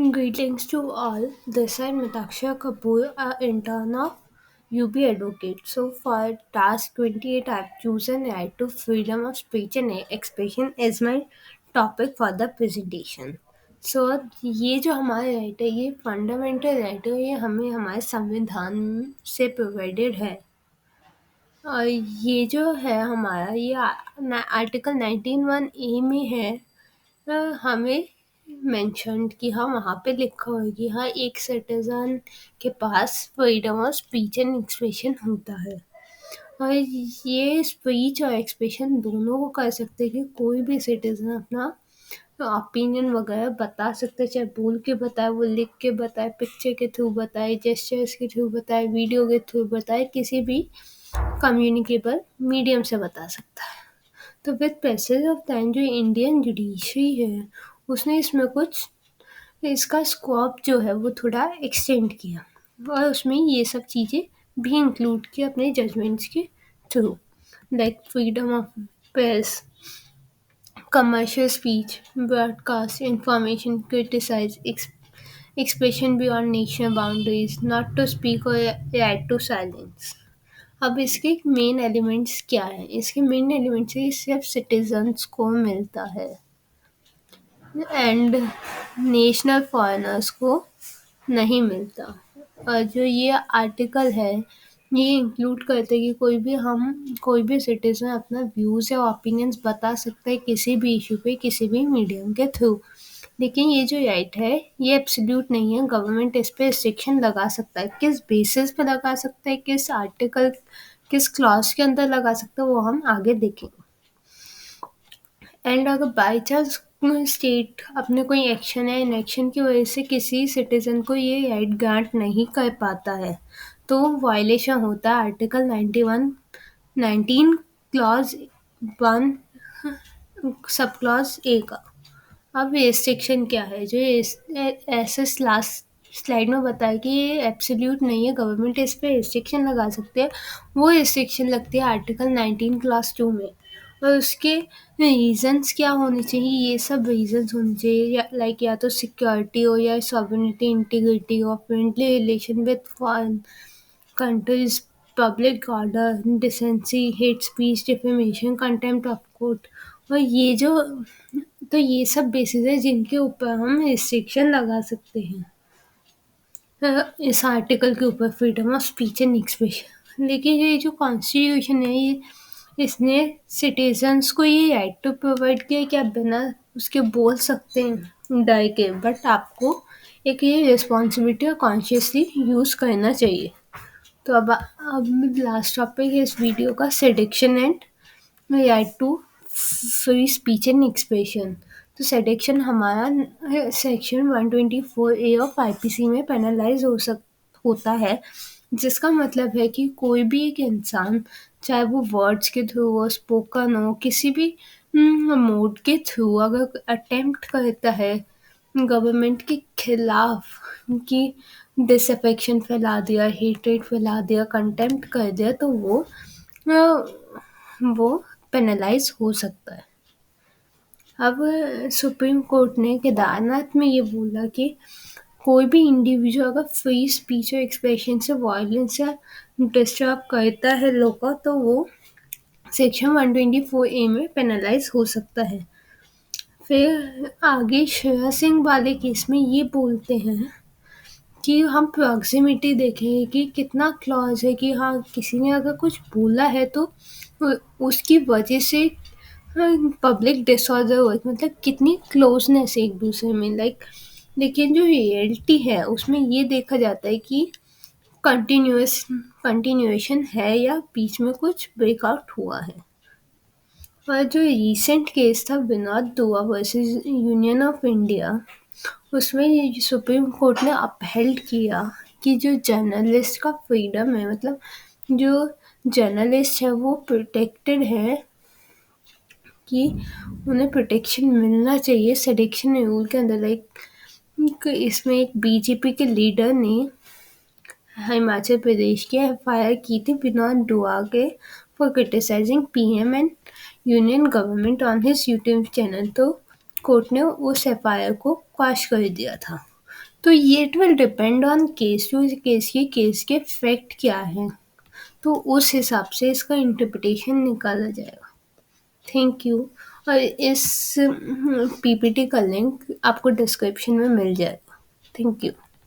Greetings to all. This is Mitaksha Kapoor, an intern of UB Advocate. So for task 28, I've chosen right to freedom of speech and expression as my topic for the presentation. So ये जो हमारा right है ये fundamental right है, ये हमें हमारे संविधान से प्रोवाइडेड है। और ये जो है हमारा ये आर्टिकल 19(1)(a) में है। हमें मेंशन्ड कि हाँ वहाँ पे लिखा हुआ है कि हाँ एक सिटीजन के पास freedom of speech and expression होता है। और ये स्पीच और एक्सप्रेशन दोनों को कर सकते हैं कि कोई भी सिटीजन अपना ओपिनियन वगैरह बता सकते हैं, चाहे बोल के बताए, वो लिख के बताए, पिक्चर के थ्रू बताए, जेस्चर्स के थ्रू बताए, वीडियो के थ्रू बताए, किसी भी कम्युनिकेबल मीडियम से बता सकता है। तो विद पैसेज ऑफ टाइम जो इंडियन जुडिशरी है उसने इसमें कुछ इसका स्कोप जो है वो थोड़ा एक्सटेंड किया और उसमें ये सब चीज़ें भी इंक्लूड किया अपने जजमेंट्स के through, like freedom of press, commercial speech, broadcast, information, criticize, expression beyond national boundaries, not to speak or right to silence। अब इसके मेन एलिमेंट्स क्या है? इसके मेन एलिमेंट्स ये सिर्फ सिटीजन्स को मिलता है एंड नेशनल फॉरेनर्स को नहीं मिलता। और जो ये आर्टिकल है ये इंक्लूड करते हैं कि कोई भी सिटीजन अपना व्यूज़ या ओपिनियंस बता सकता है किसी भी इशू पे किसी भी मीडियम के थ्रू। लेकिन ये जो राइट है ये एब्सोल्यूट नहीं है, गवर्नमेंट इस पे रिस्ट्रिक्शन लगा सकता है। किस बेसिस पे लगा सकता है, किस आर्टिकल किस क्लॉज के अंदर लगा सकता है वो हम आगे देखेंगे। एंड अगर बाई चांस स्टेट अपने कोई एक्शन या इनएक्शन की वजह से किसी सिटीजन को ये राइट ग्रांट नहीं कर पाता है तो वायलेशन होता है article 19 clause 1 sub clause A का। अब रिस्ट्रिक्शन क्या है जो ऐसे लास्ट स्लाइड में बताया कि ये एब्सोल्यूट नहीं है, गवर्नमेंट इस पे रिस्ट्रिक्शन लगा सकते हैं। वो रिस्ट्रिक्शन लगती है आर्टिकल 19 क्लास 2 में और उसके रीजंस क्या होने चाहिए, ये सब रीजंस होने चाहिए लाइक या तो सिक्योरिटी हो या सॉवरेनिटी, इंटीग्रिटी हो, friendly relation with foreign countries, public order, decency, hate speech, defamation, contempt of court. और ये जो तो ये सब बेसिस है जिनके ऊपर हम रिस्ट्रिक्शन लगा सकते हैं इस आर्टिकल के ऊपर, freedom of speech and expression. लेकिन ये जो कॉन्स्टिट्यूशन है ये इसने सिटीजन्स को ये राइट तो प्रोवाइड किया कि आप बिना उसके बोल सकते हैं डर के, बट आपको एक ये रिस्पॉन्सिबिलिटी और कॉन्शियसली यूज़ करना चाहिए। तो अब लास्ट टॉपिक है इस वीडियो का, sedition and right to free speech and expression. तो सेडिक्शन हमारा सेक्शन 124A ऑफ आईपीसी में पेनलाइज होता है, जिसका मतलब है कि कोई भी एक इंसान चाहे वो वर्ड्स के थ्रू हो, स्पोकन हो, किसी भी मोड के थ्रू अगर अटेम्प्ट करता है गवर्नमेंट के खिलाफ कि डिसअफेक्शन फैला दिया, हेट्रेट फैला दिया, कंटेम्प्ट कर दिया, तो वो पेनलाइज हो सकता है। अब सुप्रीम कोर्ट ने केदारनाथ में ये बोला कि कोई भी इंडिविजुअल अगर फ्री स्पीच और एक्सप्रेशन से वायलेंस या डिस्टर्ब करता है लोग का तो वो सेक्शन 124A में पेनलाइज हो सकता है। फिर आगे श्रेया सिंह वाले केस में ये बोलते हैं कि हम प्रॉक्सिमिटी देखें कि कितना क्लॉज है कि हाँ किसी ने अगर कुछ बोला है तो उसकी वजह से पब्लिक डिसऑर्डर हो, मतलब कितनी क्लोजनेस एक दूसरे में लाइक। लेकिन जो रियलिटी है उसमें ये देखा जाता है कि कंटिन्यूएशन है या बीच में कुछ ब्रेकआउट हुआ है। और जो रिसेंट केस था विनोद दुआ वर्सेस यूनियन ऑफ इंडिया, उसमें सुप्रीम कोर्ट ने अपहेल्ड किया कि जो जर्नलिस्ट का फ्रीडम है, मतलब जो जर्नलिस्ट है वो प्रोटेक्टेड है, कि उन्हें प्रोटेक्शन मिलना चाहिए सेडिक्शन रूल के अंदर। लाइक इसमें एक बीजेपी के लीडर ने हिमाचल प्रदेश के एफआईआर की थी विनोद दुआ के for criticising PM and union government on his YouTube channel. तो कोर्ट ने उस एफआईआर को क्वाश कर दिया था। तो ये it will depend on case to case, की केस के फैक्ट क्या है, तो उस हिसाब से इसका इंटरप्रिटेशन निकाला जाएगा। Thank you. और इस पीपीटी का लिंक आपको डिस्क्रिप्शन में मिल जाएगा। Thank you.